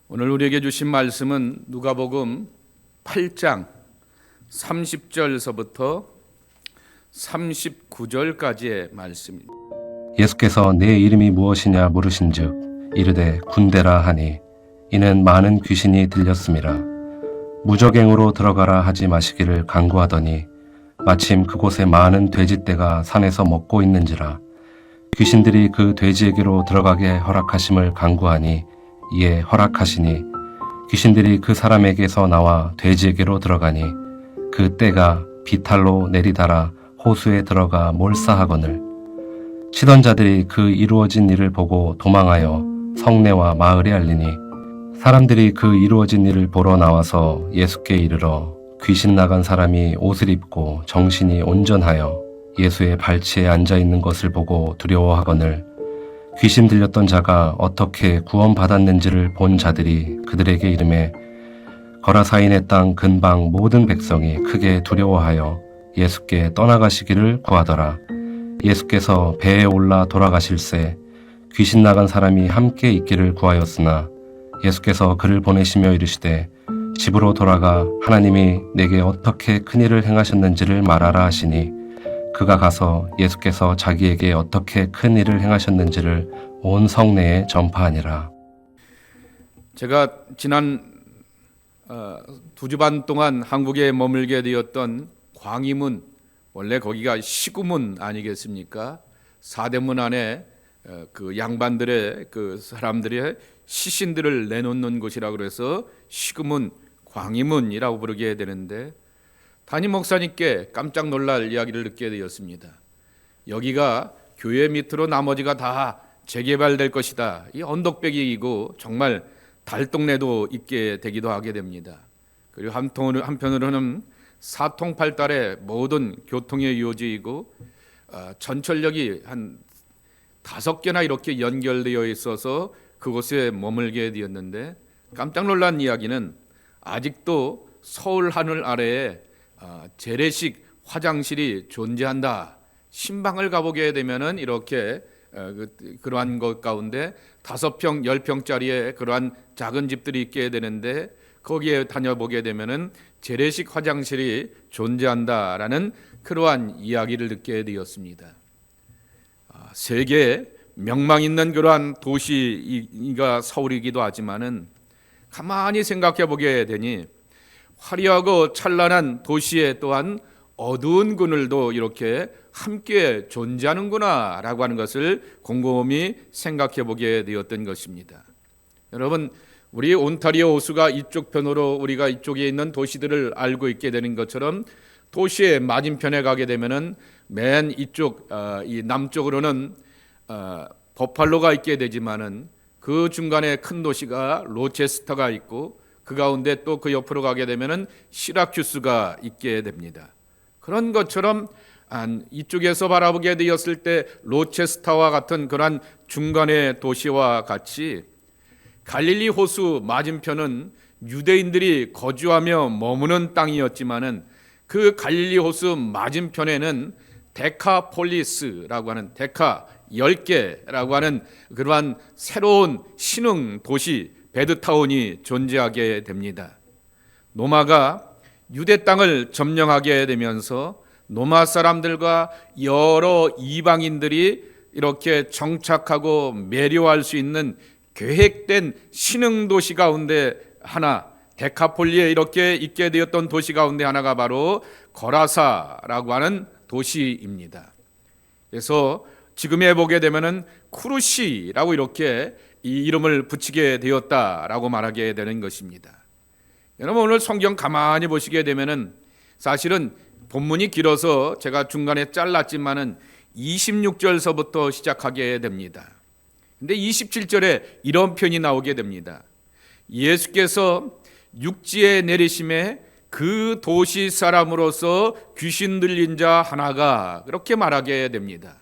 오늘 우리에게 주신 말씀은 누가복음 8장 30절서부터 39절까지의 말씀입니다. 예수께서 내 이름이 무엇이냐 물으신즉 이르되 군대라 하니 이는 많은 귀신이 들렸음이라. 무적행으로 들어가라 하지 마시기를 간구하더니 마침 그곳에 많은 돼지떼가 산에서 먹고 있는지라. 귀신들이 그 돼지에게로 들어가게 허락하심을 간구하니 이에 허락하시니 귀신들이 그 사람에게서 나와 돼지에게로 들어가니 그 떼가 비탈로 내리달아 호수에 들어가 몰사하거늘. 치던 자들이 그 이루어진 일을 보고 도망하여 성내와 마을에 알리니 사람들이 그 이루어진 일을 보러 나와서 예수께 이르러 귀신 나간 사람이 옷을 입고 정신이 온전하여 예수의 발치에 앉아 있는 것을 보고 두려워하거늘. 귀신 들렸던 자가 어떻게 구원받았는지를 본 자들이 그들에게 이르매 거라사인의 땅 근방 모든 백성이 크게 두려워하여 예수께 떠나가시기를 구하더라. 예수께서 배에 올라 돌아가실새 귀신 나간 사람이 함께 있기를 구하였으나 예수께서 그를 보내시며 이르시되 집으로 돌아가 하나님이 내게 어떻게 큰 일을 행하셨는지를 말하라 하시니 그가 가서 예수께서 자기에게 어떻게 큰 일을 행하셨는지를 온 성내에 전파하니라. 제가 지난 2주 반 동안 한국에 머물게 되었던 광희문, 원래 거기가 시구문 아니겠습니까? 사대문 안에 그 양반들의 그 사람들의 시신들을 내놓는 곳이라고 그래서 시구문, 광희문이라고 부르게 되는데 담임 목사님께 깜짝 놀랄 이야기를 듣게 되었습니다. 여기가 교회 밑으로 나머지가 다 재개발될 것이다. 이 언덕배기이고 정말 달동네도 있게 되기도 하게 됩니다. 그리고 한편으로는 사통팔달의 모든 교통의 요지이고 전철역이 한 5개나 이렇게 연결되어 있어서 그곳에 머물게 되었는데 깜짝 놀란 이야기는 아직도 서울 하늘 아래에 재래식 화장실이 존재한다. 신방을 가보게 되면은 이렇게 그러한 것 가운데 5평, 10평짜리의 그러한 작은 집들이 있게 되는데 거기에 다녀보게 되면은 재래식 화장실이 존재한다라는 그러한 이야기를 듣게 되었습니다. 세계에 명망 있는 그러한 도시가 서울이기도 하지만은 가만히 생각해 보게 되니 화려하고 찬란한 도시에 또한 어두운 그늘도 이렇게 함께 존재하는구나 라고 하는 것을 곰곰이 생각해 보게 되었던 것입니다. 여러분, 우리 온타리오 호수가 이쪽 편으로 우리가 이쪽에 있는 도시들을 알고 있게 되는 것처럼 도시의 맞은편에 가게 되면은 맨 이쪽 이 남쪽으로는 버팔로가 있게 되지만은 그 중간에 큰 도시가 로체스터가 있고 그 가운데 또 그 옆으로 가게 되면은 시라큐스가 있게 됩니다. 그런 것처럼 이쪽에서 바라보게 되었을 때 로체스터와 같은 그러한 중간의 도시와 같이 갈릴리 호수 맞은편은 유대인들이 거주하며 머무는 땅이었지만은 그 갈릴리 호수 맞은편에는 데카폴리스라고 하는 데카 10개라고 하는 그러한 새로운 신흥 도시 베드타운이 존재하게 됩니다. 노마가 유대 땅을 점령하게 되면서 노마 사람들과 여러 이방인들이 이렇게 정착하고 매료할 수 있는 계획된 신흥 도시 가운데 하나, 데카폴리에 이렇게 있게 되었던 도시 가운데 하나가 바로 거라사라고 하는 도시입니다. 그래서 지금에 보게 되면은 쿠르시라고 이렇게 이 이름을 붙이게 되었다라고 말하게 되는 것입니다. 여러분, 오늘 성경 가만히 보시게 되면은 사실은 본문이 길어서 제가 중간에 잘랐지만은 26절서부터 시작하게 됩니다. 근데 27절에 이런 표현이 나오게 됩니다. 예수께서 육지에 내리심에 그 도시 사람으로서 귀신 들린 자 하나가 그렇게 말하게 됩니다.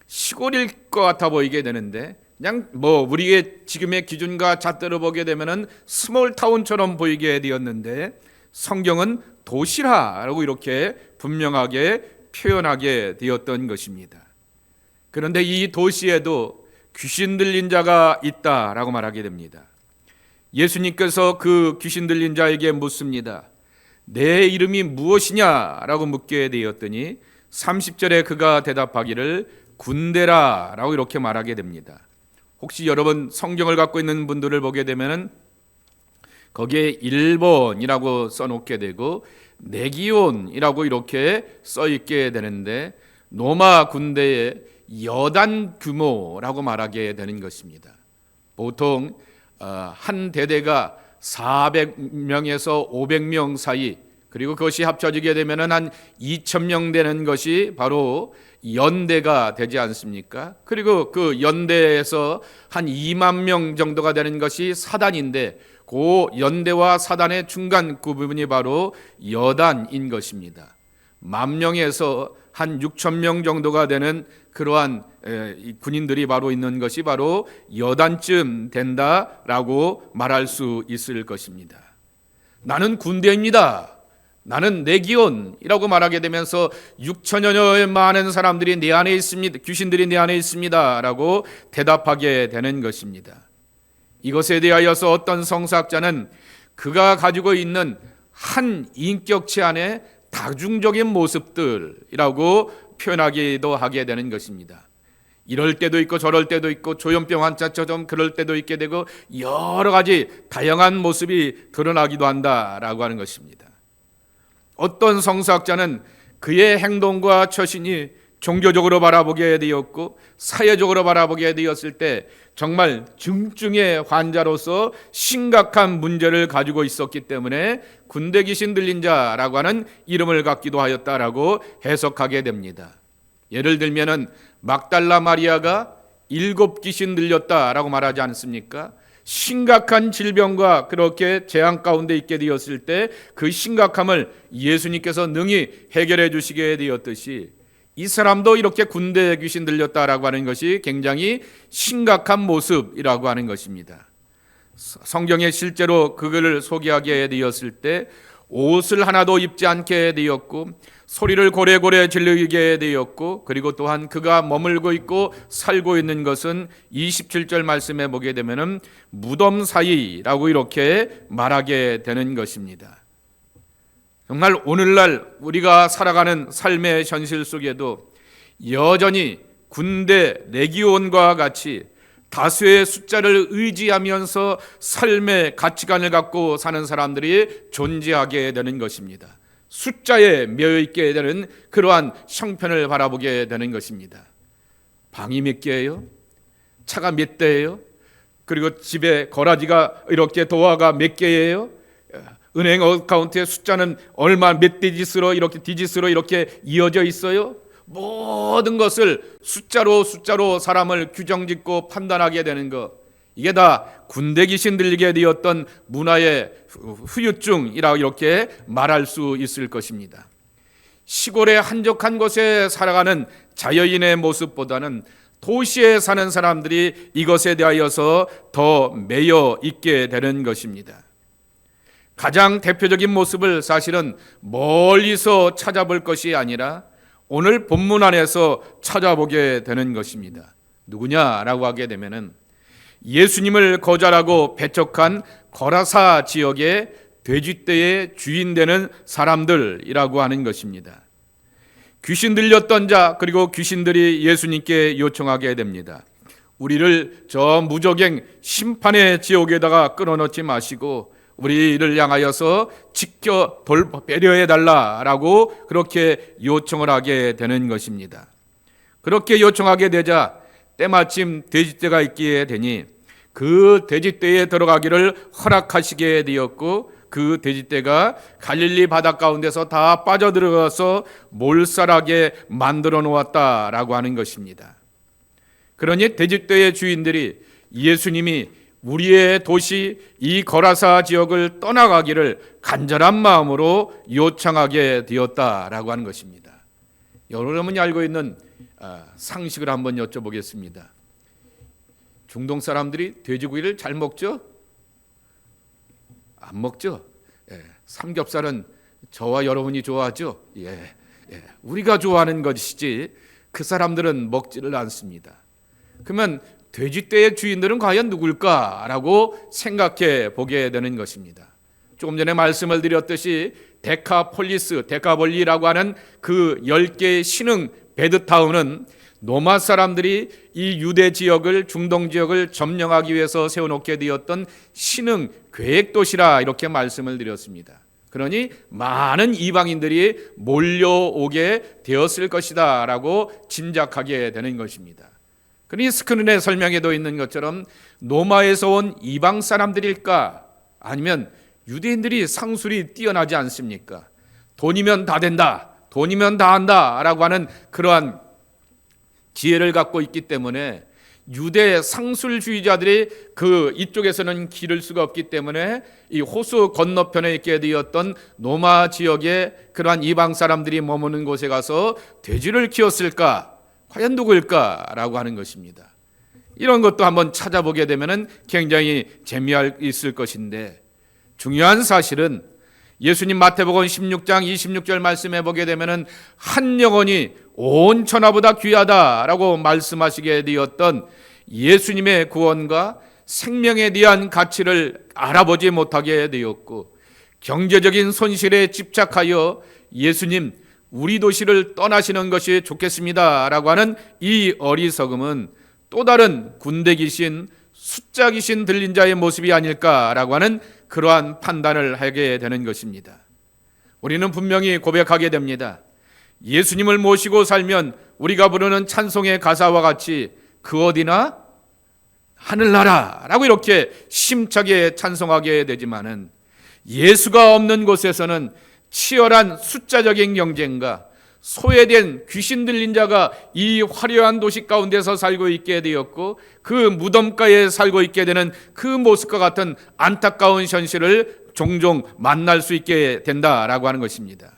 시골일 것 같아 보이게 되는데 그냥 우리의 지금의 기준과 잣대로 보게 되면은 스몰 타운처럼 보이게 되었는데 성경은 도시라고 이렇게 분명하게 표현하게 되었던 것입니다. 그런데 이 도시에도 귀신 들린 자가 있다라고 말하게 됩니다. 예수님께서 그 귀신 들린 자에게 묻습니다. 내 이름이 무엇이냐라고 묻게 되었더니 30절에 그가 대답하기를 군대라 라고 이렇게 말하게 됩니다. 혹시 여러분 성경을 갖고 있는 분들을 보게 되면은 거기에 1번이라고 써놓게 되고 레기온이라고 이렇게 써있게 되는데 로마 군대의 여단 규모라고 말하게 되는 것입니다. 보통 한 대대가 400명에서 500명 사이, 그리고 그것이 합쳐지게 되면 한 2,000명 되는 것이 바로 연대가 되지 않습니까? 그리고 그 연대에서 한 2만 명 정도가 되는 것이 사단인데 그 연대와 사단의 중간 그 부분이 바로 여단인 것입니다. 10,000명에서 한 6,000명 정도가 되는 그러한 군인들이 바로 있는 것이 바로 여단쯤 된다라고 말할 수 있을 것입니다. 나는 군대입니다. 나는 레기온이라고 말하게 되면서 6천여의 많은 사람들이 내 안에 있습니다. 귀신들이 내 안에 있습니다라고 대답하게 되는 것입니다. 이것에 대하여서 어떤 성사학자는 그가 가지고 있는 한 인격체 안에 다중적인 모습들이라고 표현하기도 하게 되는 것입니다. 이럴 때도 있고 저럴 때도 있고 조현병 환자처럼 그럴 때도 있게 되고 여러 가지 다양한 모습이 드러나기도 한다라고 하는 것입니다. 어떤 성사학자는 그의 행동과 처신이 종교적으로 바라보게 되었고 사회적으로 바라보게 되었을 때 정말 중증의 환자로서 심각한 문제를 가지고 있었기 때문에 군대 귀신 들린 자라고 하는 이름을 갖기도 하였다라고 해석하게 됩니다. 예를 들면은 막달라 마리아가 7 귀신 들렸다라고 말하지 않습니까? 심각한 질병과 그렇게 재앙 가운데 있게 되었을 때 그 심각함을 예수님께서 능히 해결해 주시게 되었듯이 이 사람도 이렇게 군대 귀신 들렸다라고 하는 것이 굉장히 심각한 모습이라고 하는 것입니다. 성경에 실제로 그거를 소개하게 되었을 때 옷을 하나도 입지 않게 되었고 소리를 고래고래 지르게 되었고 그리고 또한 그가 머물고 있고 살고 있는 것은 27절 말씀에 보게 되면은 무덤 사이라고 이렇게 말하게 되는 것입니다. 정말 오늘날 우리가 살아가는 삶의 현실 속에도 여전히 군대 레기온과 같이 다수의 숫자를 의지하면서 삶의 가치관을 갖고 사는 사람들이 존재하게 되는 것입니다. 숫자에 매여있게 되는 그러한 형편을 바라보게 되는 것입니다. 방이 몇 개예요? 차가 몇 대예요? 그리고 집에 거라지가 이렇게 도화가 몇 개예요? 은행 어카운트의 숫자는 얼마 몇 디짓으로 이렇게 이어져 있어요? 모든 것을 숫자로 사람을 규정짓고 판단하게 되는 것, 이게 다 군대 귀신 들리게 되었던 문화의 후유증이라고 이렇게 말할 수 있을 것입니다. 시골의 한적한 곳에 살아가는 자연인의 모습보다는 도시에 사는 사람들이 이것에 대하여서 더 매여 있게 되는 것입니다. 가장 대표적인 모습을 사실은 멀리서 찾아볼 것이 아니라 오늘 본문 안에서 찾아보게 되는 것입니다. 누구냐라고 하게 되면은 예수님을 거절하고 배척한 거라사 지역의 돼지떼의 주인 되는 사람들이라고 하는 것입니다. 귀신 들렸던 자, 그리고 귀신들이 예수님께 요청하게 됩니다. 우리를 저 무적행 심판의 지옥에다가 끌어넣지 마시고 우리를 향하여서 지켜 배려해 달라라고 그렇게 요청을 하게 되는 것입니다. 그렇게 요청하게 되자 때마침 돼지떼가 있기에 되니 그 돼지떼에 들어가기를 허락하시게 되었고 그 돼지떼가 갈릴리 바다 가운데서 다 빠져들어가서 몰살하게 만들어 놓았다라고 하는 것입니다. 그러니 돼지떼의 주인들이 예수님이 우리의 도시 이 거라사 지역을 떠나가기를 간절한 마음으로 요청하게 되었다라고 하는 것입니다. 여러분이 알고 있는 상식을 한번 여쭤보겠습니다. 중동 사람들이 돼지고기를 잘 먹죠? 안 먹죠? 삼겹살은 저와 여러분이 좋아하죠? 우리가 좋아하는 것이지 그 사람들은 먹지를 않습니다. 그러면 돼지떼의 주인들은 과연 누굴까라고 생각해 보게 되는 것입니다. 조금 전에 말씀을 드렸듯이 데카폴리라고 하는 그 10개의 신흥 베드타운은 로마 사람들이 이 유대 지역을, 중동 지역을 점령하기 위해서 세워놓게 되었던 신흥 계획도시라 이렇게 말씀을 드렸습니다. 그러니 많은 이방인들이 몰려오게 되었을 것이다 라고 짐작하게 되는 것입니다. 그러니 스크린의 설명에도 있는 것처럼 로마에서 온 이방 사람들일까, 아니면 유대인들이 상술이 뛰어나지 않습니까? 돈이면 다 된다, 돈이면 다 한다 라고 하는 그러한 지혜를 갖고 있기 때문에 유대 상술주의자들이 그 이쪽에서는 기를 수가 없기 때문에 이 호수 건너편에 있게 되었던 로마 지역에 그러한 이방 사람들이 머무는 곳에 가서 돼지를 키웠을까? 과연 누구일까라고 하는 것입니다. 이런 것도 한번 찾아보게 되면 굉장히 재미있을 것인데, 중요한 사실은 예수님 마태복음 16장 26절 말씀해 보게 되면 한 영혼이 온 천하보다 귀하다라고 말씀하시게 되었던 예수님의 구원과 생명에 대한 가치를 알아보지 못하게 되었고, 경제적인 손실에 집착하여 예수님 우리 도시를 떠나시는 것이 좋겠습니다 라고 하는 이 어리석음은 또 다른 군대 귀신, 숫자 귀신 들린 자의 모습이 아닐까라고 하는 그러한 판단을 하게 되는 것입니다. 우리는 분명히 고백하게 됩니다. 예수님을 모시고 살면 우리가 부르는 찬송의 가사와 같이 그 어디나 하늘나라라고 이렇게 심차게 찬송하게 되지만은, 예수가 없는 곳에서는 치열한 숫자적인 경쟁과 소외된 귀신 들린 자가 이 화려한 도시 가운데서 살고 있게 되었고, 그 무덤가에 살고 있게 되는 그 모습과 같은 안타까운 현실을 종종 만날 수 있게 된다라고 하는 것입니다.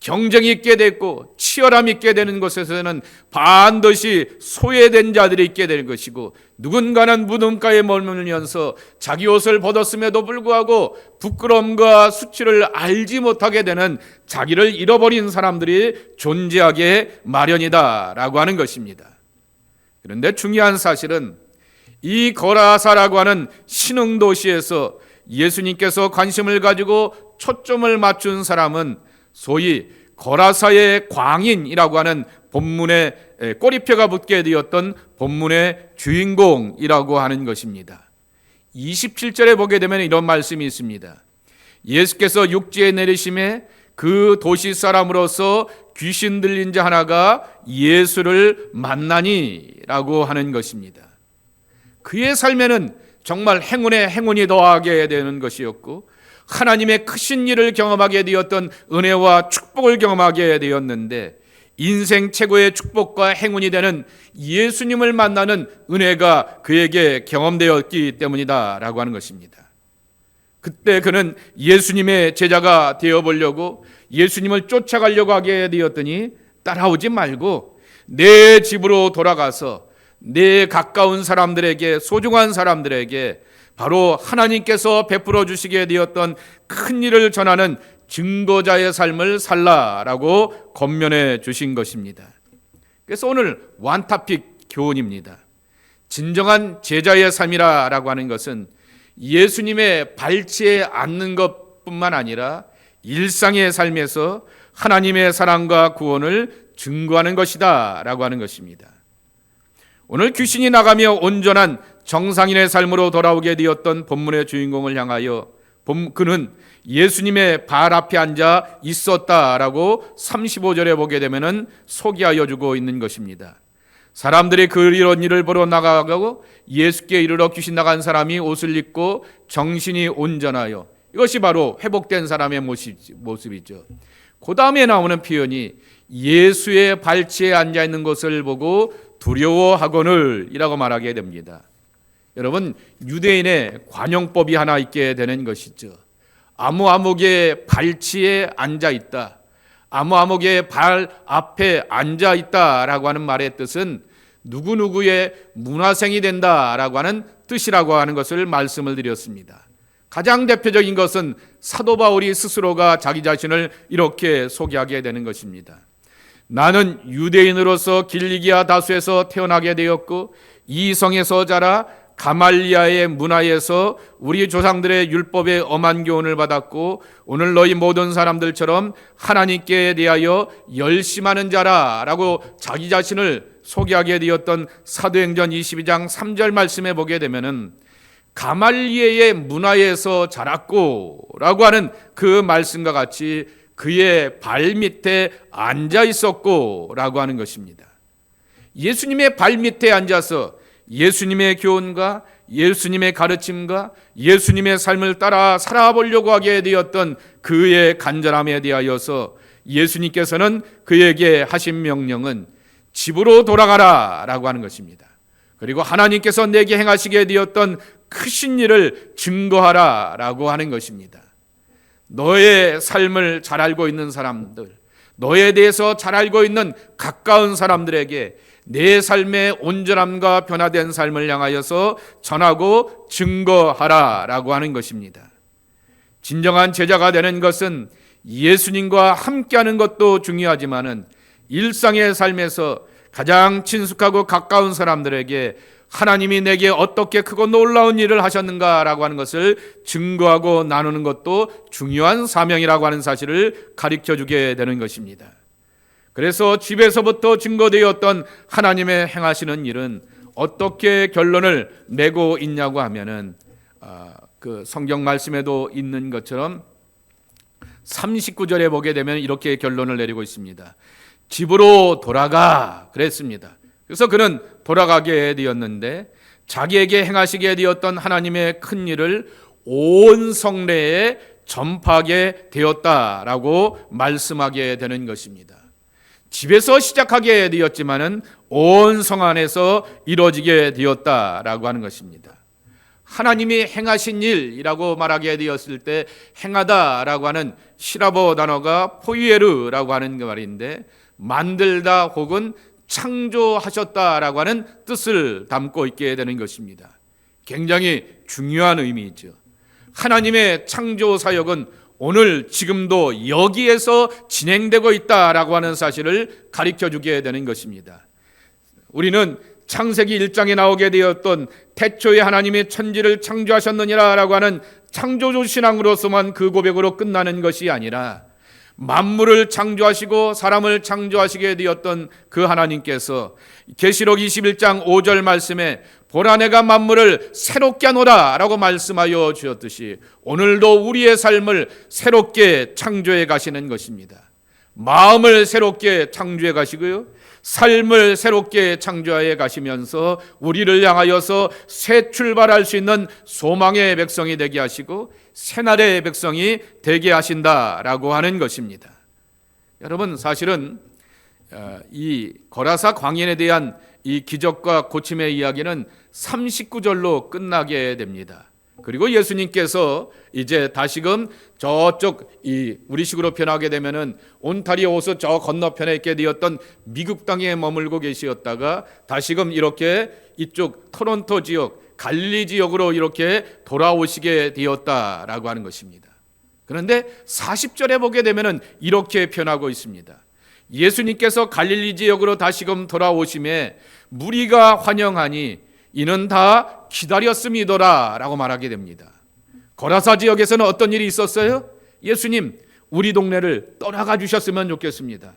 경쟁이 있게 됐고 치열함이 있게 되는 곳에서는 반드시 소외된 자들이 있게 될 것이고, 누군가는 무덤가에 머물면서 자기 옷을 벗었음에도 불구하고 부끄러움과 수치를 알지 못하게 되는 자기를 잃어버린 사람들이 존재하게 마련이다라고 하는 것입니다. 그런데 중요한 사실은 이 거라사라고 하는 신흥도시에서 예수님께서 관심을 가지고 초점을 맞춘 사람은 소위 거라사의 광인이라고 하는 본문에 꼬리표가 붙게 되었던 본문의 주인공이라고 하는 것입니다. 27절에 보게 되면 이런 말씀이 있습니다. 예수께서 육지에 내리심에 그 도시 사람으로서 귀신 들린 자 하나가 예수를 만나니라고 하는 것입니다. 그의 삶에는 정말 행운에 행운이 더하게 되는 것이었고, 하나님의 크신 일을 경험하게 되었던 은혜와 축복을 경험하게 되었는데, 인생 최고의 축복과 행운이 되는 예수님을 만나는 은혜가 그에게 경험되었기 때문이다라고 하는 것입니다. 그때 그는 예수님의 제자가 되어보려고 예수님을 쫓아가려고 하게 되었더니, 따라오지 말고 내 집으로 돌아가서 내 가까운 사람들에게, 소중한 사람들에게 바로 하나님께서 베풀어 주시게 되었던 큰 일을 전하는 증거자의 삶을 살라라고 권면해 주신 것입니다. 그래서 오늘 원탑픽 교훈입니다. 진정한 제자의 삶이라고 하는 것은 예수님의 발치에 앉는 것뿐만 아니라 일상의 삶에서 하나님의 사랑과 구원을 증거하는 것이다 라고 하는 것입니다. 오늘 귀신이 나가며 온전한 정상인의 삶으로 돌아오게 되었던 본문의 주인공을 향하여 그는 예수님의 발 앞에 앉아 있었다라고 35절에 보게 되면 소개하여 주고 있는 것입니다. 사람들이 이런 일을 보러 나가고 예수께 이르러 귀신 나간 사람이 옷을 입고 정신이 온전하여, 이것이 바로 회복된 사람의 모습이죠. 그 다음에 나오는 표현이 예수의 발치에 앉아 있는 것을 보고 두려워하거늘 이라고 말하게 됩니다. 여러분, 유대인의 관용법이 하나 있게 되는 것이죠. 아무의 발치에 앉아 있다, 아무의 발 앞에 앉아 있다라고 하는 말의 뜻은 누구누구의 문화생이 된다라고 하는 뜻이라고 하는 것을 말씀을 드렸습니다. 가장 대표적인 것은 사도 바울이 스스로가 자기 자신을 이렇게 소개하게 되는 것입니다. 나는 유대인으로서 길리기아 다수에서 태어나게 되었고 이 성에서 자라 가말리아의 문화에서 우리 조상들의 율법의 엄한 교훈을 받았고 오늘 너희 모든 사람들처럼 하나님께 대하여 열심하는 자라라고 자기 자신을 소개하게 되었던 사도행전 22장 3절 말씀에 보게 되면은 가말리아의 문화에서 자랐고라고 하는 그 말씀과 같이 그의 발밑에 앉아 있었고라고 하는 것입니다. 예수님의 발밑에 앉아서 예수님의 교훈과 예수님의 가르침과 예수님의 삶을 따라 살아보려고 하게 되었던 그의 간절함에 대하여서 예수님께서는 그에게 하신 명령은 집으로 돌아가라 라고 하는 것입니다. 그리고 하나님께서 내게 행하시게 되었던 크신 일을 증거하라 라고 하는 것입니다. 너의 삶을 잘 알고 있는 사람들, 너에 대해서 잘 알고 있는 가까운 사람들에게 내 삶의 온전함과 변화된 삶을 향하여서 전하고 증거하라 라고 하는 것입니다. 진정한 제자가 되는 것은 예수님과 함께하는 것도 중요하지만은 일상의 삶에서 가장 친숙하고 가까운 사람들에게 하나님이 내게 어떻게 크고 놀라운 일을 하셨는가라고 하는 것을 증거하고 나누는 것도 중요한 사명이라고 하는 사실을 가르쳐주게 되는 것입니다. 그래서 집에서부터 증거되었던 하나님의 행하시는 일은 어떻게 결론을 내고 있냐고 하면은 그 성경 말씀에도 있는 것처럼 39절에 보게 되면 이렇게 결론을 내리고 있습니다. 집으로 돌아가 그랬습니다. 그래서 그는 돌아가게 되었는데 자기에게 행하시게 되었던 하나님의 큰 일을 온 성내에 전파하게 되었다라고 말씀하게 되는 것입니다. 집에서 시작하게 되었지만은 온 성 안에서 이루어지게 되었다라고 하는 것입니다. 하나님이 행하신 일이라고 말하게 되었을 때 행하다라고 하는 시라보 단어가 포이에르라고 하는 말인데 만들다 혹은 창조하셨다라고 하는 뜻을 담고 있게 되는 것입니다. 굉장히 중요한 의미이죠. 하나님의 창조 사역은 오늘 지금도 여기에서 진행되고 있다라고 하는 사실을 가르쳐주게 되는 것입니다. 우리는 창세기 1장에 나오게 되었던 태초에 하나님이 천지를 창조하셨느니라라고 하는 창조주 신앙으로서만 그 고백으로 끝나는 것이 아니라 만물을 창조하시고 사람을 창조하시게 되었던 그 하나님께서 계시록 21장 5절 말씀에 보라 내가 만물을 새롭게 하노라 라고 말씀하여 주셨듯이 오늘도 우리의 삶을 새롭게 창조해 가시는 것입니다. 마음을 새롭게 창조해 가시고요, 삶을 새롭게 창조해 가시면서 우리를 향하여서 새 출발할 수 있는 소망의 백성이 되게 하시고 새날의 백성이 되게 하신다라고 하는 것입니다. 여러분, 사실은 이 거라사 광인에 대한 이 기적과 고침의 이야기는 39절로 끝나게 됩니다. 그리고 예수님께서 이제 다시금 저쪽 우리식으로 표현하게 되면은 온타리오 호수 저 건너편에 있게 되었던 미국 땅에 머물고 계시었다가 다시금 이렇게 이쪽 토론토 지역 갈릴리 지역으로 이렇게 돌아오시게 되었다라고 하는 것입니다. 그런데 40절에 보게 되면은 이렇게 표현하고 있습니다. 예수님께서 갈릴리 지역으로 다시금 돌아오심에 무리가 환영하니 이는 다 기다렸음이더라 라고 말하게 됩니다. 거라사 지역에서는 어떤 일이 있었어요? 예수님, 우리 동네를 떠나가 주셨으면 좋겠습니다.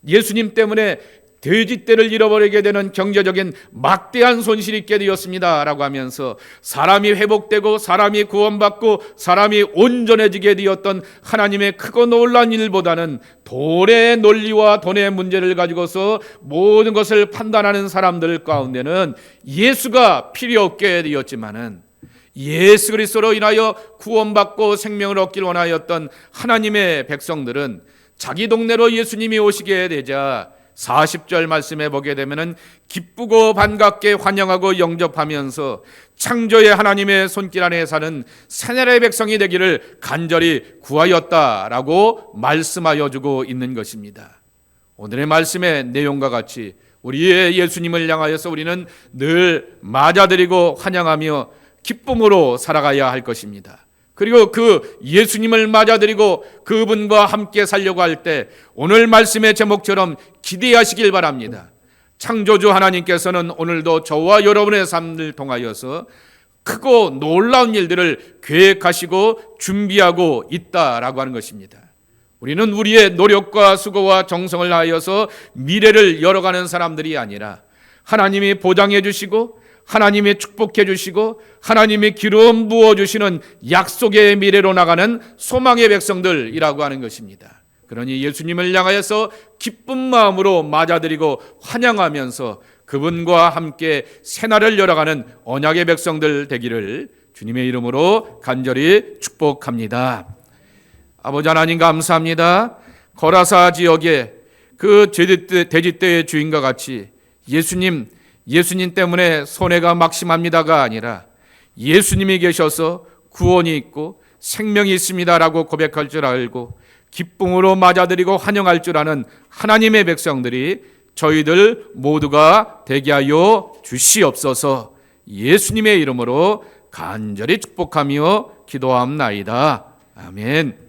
예수님 때문에 돼지떼를 잃어버리게 되는 경제적인 막대한 손실이 있게 되었습니다 라고 하면서 사람이 회복되고 사람이 구원받고 사람이 온전해지게 되었던 하나님의 크고 놀라운 일보다는 돈의 논리와 돈의 문제를 가지고서 모든 것을 판단하는 사람들 가운데는 예수가 필요 없게 되었지만은 예수 그리스도로 인하여 구원받고 생명을 얻길 원하였던 하나님의 백성들은 자기 동네로 예수님이 오시게 되자 40절 말씀에 보게 되면은 기쁘고 반갑게 환영하고 영접하면서 창조의 하나님의 손길 안에 사는 새나라의 백성이 되기를 간절히 구하였다라고 말씀하여 주고 있는 것입니다. 오늘의 말씀의 내용과 같이 우리의 예수님을 향하여서 우리는 늘 맞아들이고 환영하며 기쁨으로 살아가야 할 것입니다. 그리고 그 예수님을 맞아들이고 그분과 함께 살려고 할 때 오늘 말씀의 제목처럼 기대하시길 바랍니다. 창조주 하나님께서는 오늘도 저와 여러분의 삶을 통하여서 크고 놀라운 일들을 계획하시고 준비하고 있다라고 하는 것입니다. 우리는 우리의 노력과 수고와 정성을 다하여서 미래를 열어가는 사람들이 아니라 하나님이 보장해 주시고 하나님이 축복해 주시고 하나님이 기름 부어 주시는 약속의 미래로 나가는 소망의 백성들이라고 하는 것입니다. 그러니 예수님을 향하여서 기쁜 마음으로 맞아들이고 환영하면서 그분과 함께 새날을 열어가는 언약의 백성들 되기를 주님의 이름으로 간절히 축복합니다. 아버지 하나님 감사합니다. 거라사 지역에 그 돼지떼의 주인과 같이 예수님 때문에 손해가 막심합니다가 아니라 예수님이 계셔서 구원이 있고 생명이 있습니다라고 고백할 줄 알고 기쁨으로 맞아들이고 환영할 줄 아는 하나님의 백성들이 저희들 모두가 되게 하여 주시옵소서. 예수님의 이름으로 간절히 축복하며 기도함나이다. 아멘.